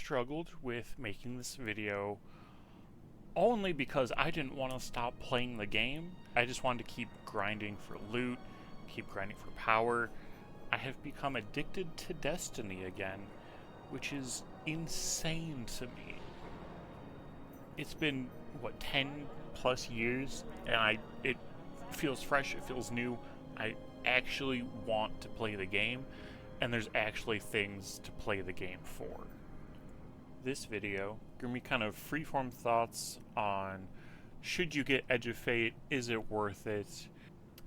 struggled with making this video only because I didn't want to stop playing the game. I just wanted to keep grinding for loot, keep grinding for power. I have become addicted to Destiny again, which is insane to me. It's been, what, 10 plus years, and it feels fresh, it feels new. I actually want to play the game, and there's actually things to play the game for. This video, gonna be kind of freeform thoughts on should you get Edge of Fate, is it worth it?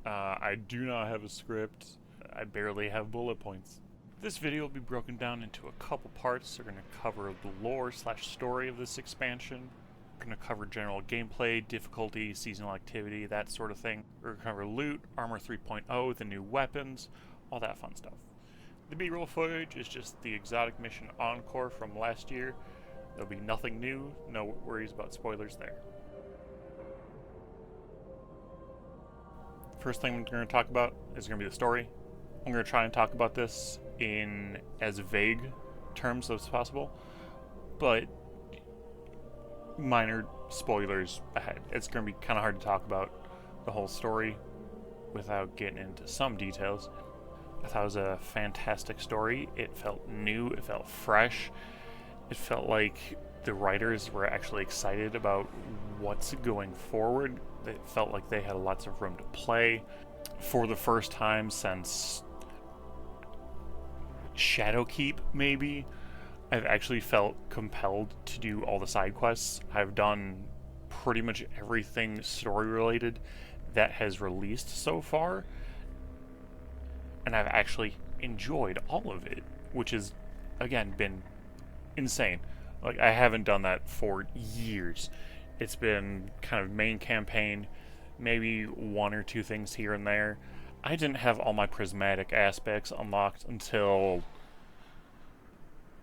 I do not have a script, I barely have bullet points. This video will be broken down into a couple parts. We're going to cover the lore / story of this expansion. We're going to cover general gameplay, difficulty, seasonal activity, that sort of thing. We're going to cover loot, Armor 3.0, the new weapons, all that fun stuff. The B-roll footage is just the exotic mission encore from last year. There'll be nothing new, no worries about spoilers there. First thing we're going to talk about is going to be the story. I'm going to try and talk about this in as vague terms as possible, but minor spoilers ahead. It's going to be kind of hard to talk about the whole story without getting into some details. I thought it was a fantastic story. It felt new, it felt fresh, it felt like the writers were actually excited about what's going forward. It felt like they had lots of room to play. For the first time since Shadowkeep, maybe, I've actually felt compelled to do all the side quests. I've done pretty much everything story related that has released so far, and I've actually enjoyed all of it, which has, again, been insane. Like, I haven't done that for years. It's been kind of main campaign, maybe one or two things here and there. I didn't have all my prismatic aspects unlocked until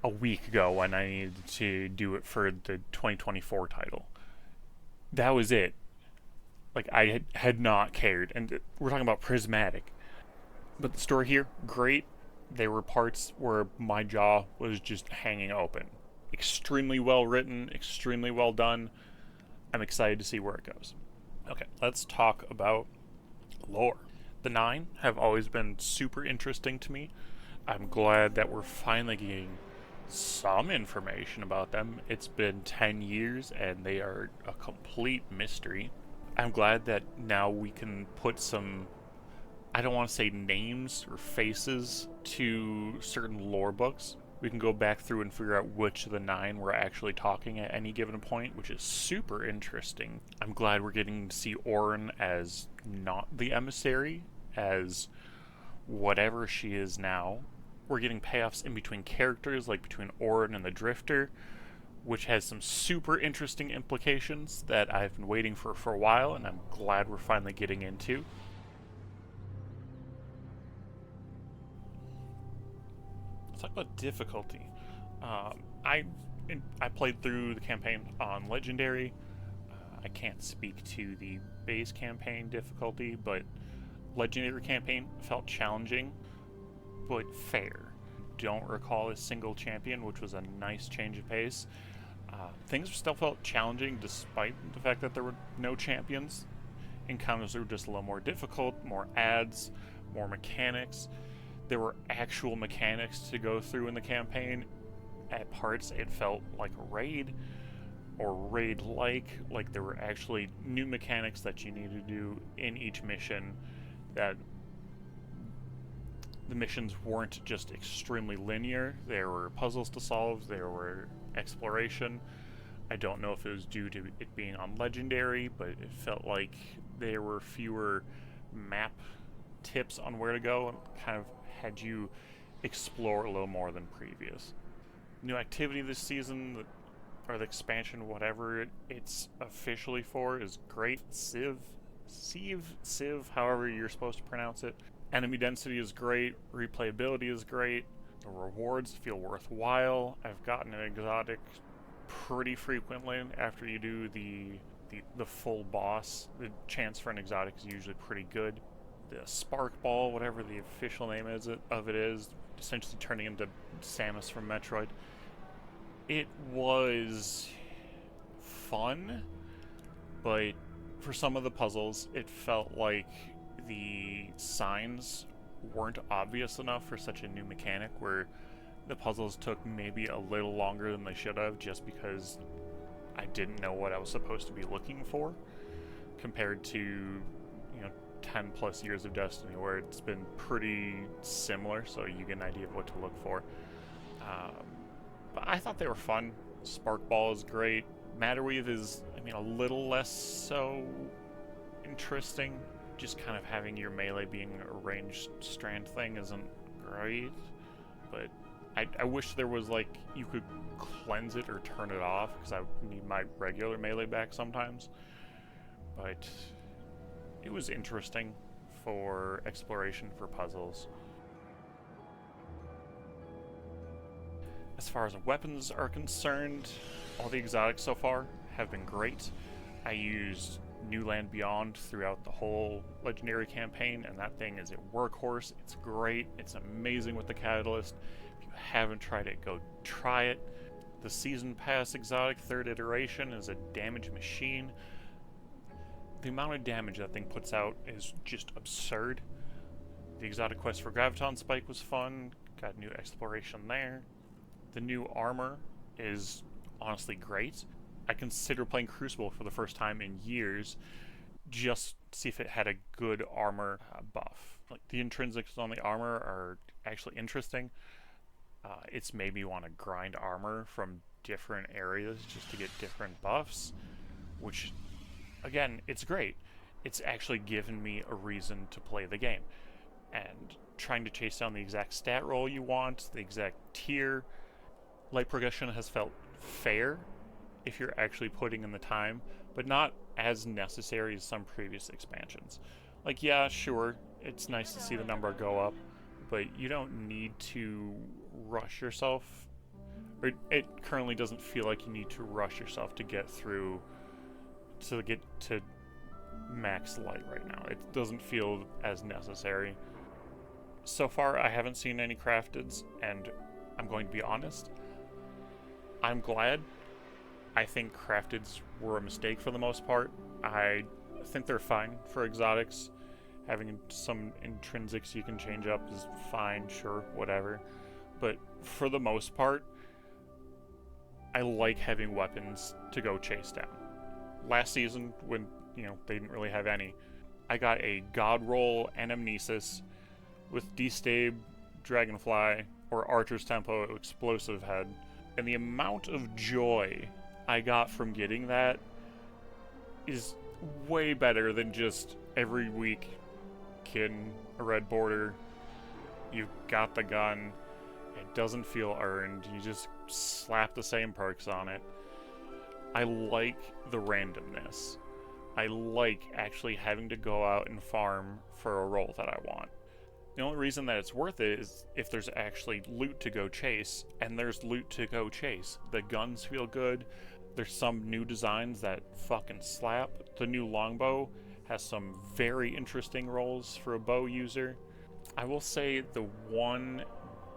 a week ago when I needed to do it for the 2024 title. That was it. Like, I had not cared. And we're talking about prismatic. But the story here, great. There were parts where my jaw was just hanging open. Extremely well written, extremely well done. I'm excited to see where it goes. Okay, let's talk about lore. The 9 have always been super interesting to me. I'm glad that we're finally getting some information about them. It's been 10 years and they are a complete mystery. I'm glad that now we can put some, I don't want to say names or faces to certain lore books. We can go back through and figure out which of the 9 we're actually talking at any given point, which is super interesting. I'm glad we're getting to see Orin as not the emissary, as whatever she is now. We're getting payoffs in between characters, like between Orin and the Drifter, which has some super interesting implications that I've been waiting for a while, and I'm glad we're finally getting into. Let's talk about difficulty. I played through the campaign on Legendary. I can't speak to the base campaign difficulty, but Legendary campaign felt challenging, but fair. Don't recall a single champion, which was a nice change of pace. Things still felt challenging despite the fact that there were no champions. Encounters were just a little more difficult, more adds, more mechanics. There were actual mechanics to go through in the campaign. At parts, it felt like a raid, or raid-like there were actually new mechanics that you needed to do in each mission, that the missions weren't just extremely linear. There were puzzles to solve, there were exploration. I don't know if it was due to it being on Legendary, but it felt like there were fewer map tips on where to go, and kind of had you explore a little more than previous. New activity this season, or the expansion, whatever it's officially for, is great. Civ, however you're supposed to pronounce it. Enemy density is great, replayability is great, the rewards feel worthwhile. I've gotten an exotic pretty frequently after you do the full boss. The chance for an exotic is usually pretty good. The Spark Ball, whatever the official name of it is, essentially turning into Samus from Metroid. It was fun, but for some of the puzzles, it felt like the signs weren't obvious enough for such a new mechanic, where the puzzles took maybe a little longer than they should have just because I didn't know what I was supposed to be looking for, compared to, 10 plus years of Destiny, where it's been pretty similar, so you get an idea of what to look for. But I thought they were fun. Sparkball is great. Matterweave is, a little less so interesting. Just kind of having your melee being a ranged strand thing isn't great. But I wish there was, you could cleanse it or turn it off, because I need my regular melee back sometimes. But it was interesting for exploration, for puzzles. As far as weapons are concerned, all the exotics so far have been great. I used New Land Beyond throughout the whole Legendary campaign, and that thing is a workhorse. It's great. It's amazing with the Catalyst. If you haven't tried it, go try it. The Season Pass exotic 3rd iteration is a damage machine. The amount of damage that thing puts out is just absurd. The exotic quest for Graviton Spike was fun. Got new exploration there. The new armor is honestly great. I consider playing Crucible for the first time in years just to see if it had a good armor buff. The intrinsics on the armor are actually interesting. It's made me want to grind armor from different areas just to get different buffs, which, again, it's great. It's actually given me a reason to play the game. And trying to chase down the exact stat roll you want, the exact tier, light progression has felt fair if you're actually putting in the time, but not as necessary as some previous expansions. Yeah, sure, it's nice to see the number go up, but you don't need to rush yourself, or it currently doesn't feel like you need to rush yourself to get through, to get to max light right now. It doesn't feel as necessary. So far, I haven't seen any crafteds, and I'm going to be honest, I'm glad. I think crafteds were a mistake for the most part. I think they're fine for exotics. Having some intrinsics you can change up is fine, sure, whatever. But for the most part, I like having weapons to go chase down. Last season, when they didn't really have any, I got a God Roll Anamnesis with Destabe, Dragonfly, or Archer's Tempo Explosive Head. And the amount of joy I got from getting that is way better than just every week getting a red border. You've got the gun. It doesn't feel earned. You just slap the same perks on it. I like the randomness. I like actually having to go out and farm for a role that I want. The only reason that it's worth it is if there's actually loot to go chase, and there's loot to go chase. The guns feel good. There's some new designs that fucking slap. The new longbow has some very interesting roles for a bow user. I will say the one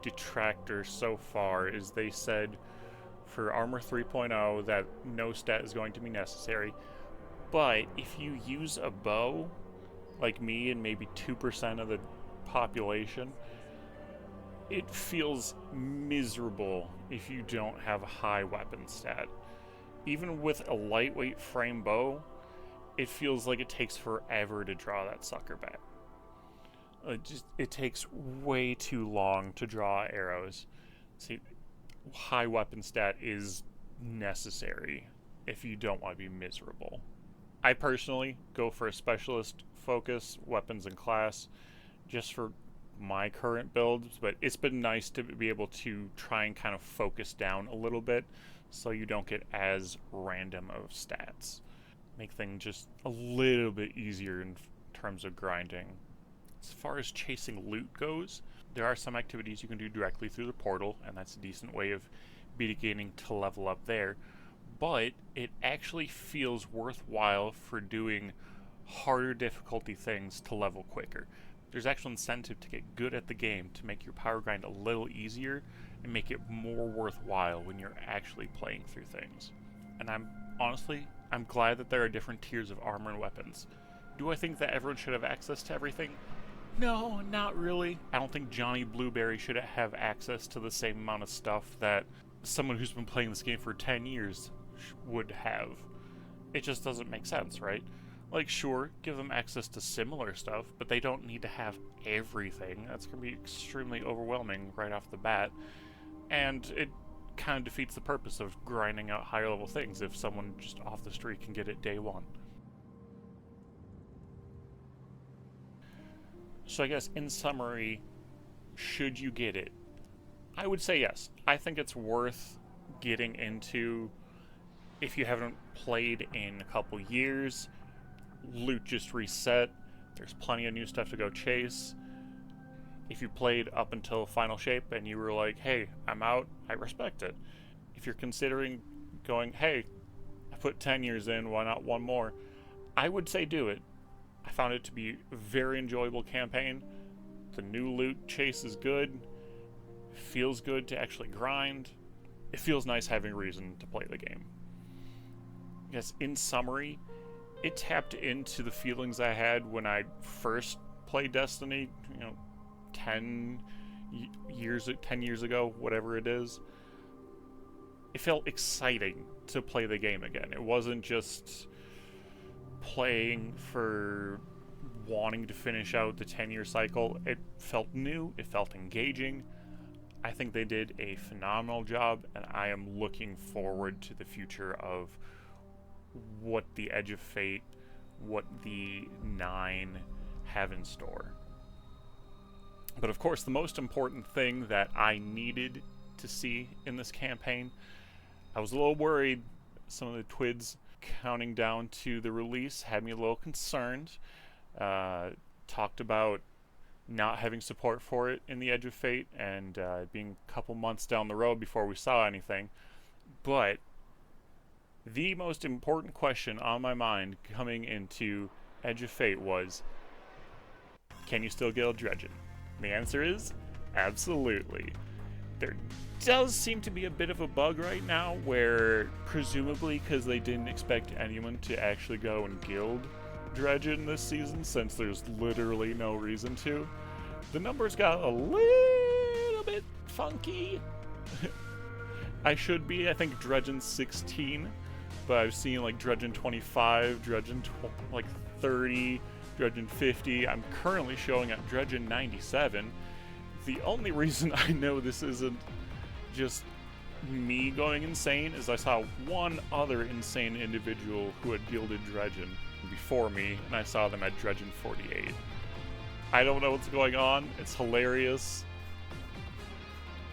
detractor so far is they said for Armor 3.0 that no stat is going to be necessary, but if you use a bow, like me and maybe 2% of the population, it feels miserable if you don't have a high weapon stat. Even with a lightweight frame bow, it feels like it takes forever to draw that sucker back. It takes way too long to draw arrows. See, high weapon stat is necessary if you don't want to be miserable. I personally go for a specialist focus, weapons and class, just for my current builds, but it's been nice to be able to try and kind of focus down a little bit so you don't get as random of stats. Make things just a little bit easier in terms of grinding. As far as chasing loot goes, there are some activities you can do directly through the portal, and that's a decent way of beginning to level up there. But it actually feels worthwhile for doing harder difficulty things to level quicker. There's actual incentive to get good at the game to make your power grind a little easier and make it more worthwhile when you're actually playing through things. And I'm glad that there are different tiers of armor and weapons. Do I think that everyone should have access to everything? No, not really. I don't think Johnny Blueberry should have access to the same amount of stuff that someone who's been playing this game for 10 years would have. It just doesn't make sense, right? Like, sure, give them access to similar stuff, but they don't need to have everything. That's going to be extremely overwhelming right off the bat. And it kind of defeats the purpose of grinding out higher level things if someone just off the street can get it day one. So I guess, in summary, should you get it? I would say yes. I think it's worth getting into if you haven't played in a couple years. Loot just reset. There's plenty of new stuff to go chase. If you played up until Final Shape and you were like, hey, I'm out, I respect it. If you're considering going, hey, I put 10 years in, why not one more? I would say do it. I found it to be a very enjoyable campaign. The new loot chase is good. It feels good to actually grind. It feels nice having a reason to play the game. Yes, in summary, it tapped into the feelings I had when I first played Destiny, 10 years ago, whatever it is. It felt exciting to play the game again. It wasn't just playing for wanting to finish out the 10-year cycle. It felt new, it felt engaging. I think they did a phenomenal job, and I am looking forward to the future of what the Edge of Fate, what the 9 have in store. But of course, the most important thing that I needed to see in this campaign, I was a little worried. Some of the TWIDs counting down to the release had me a little concerned. Talked about not having support for it in the Edge of Fate and being a couple months down the road before we saw anything. But the most important question on my mind coming into Edge of Fate was, can you still get a Dredgen? The answer is absolutely. There does seem to be a bit of a bug right now where, presumably because they didn't expect anyone to actually go and guild Dredgen this season, since there's literally no reason to, the numbers got a little bit funky. I think Dredgen 16, but I've seen like Dredgen 25, Dredgen 30, Dredgen 50. I'm currently showing at Dredgen 97. The only reason I know this isn't just me going insane is I saw one other insane individual who had gilded Dredgen before me, and I saw them at Dredgen 48. I don't know what's going on. It's hilarious.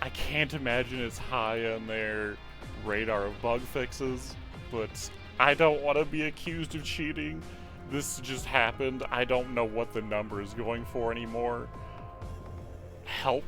I can't imagine it's high on their radar of bug fixes, but I don't want to be accused of cheating. This just happened. I don't know what the number is going for anymore. Help.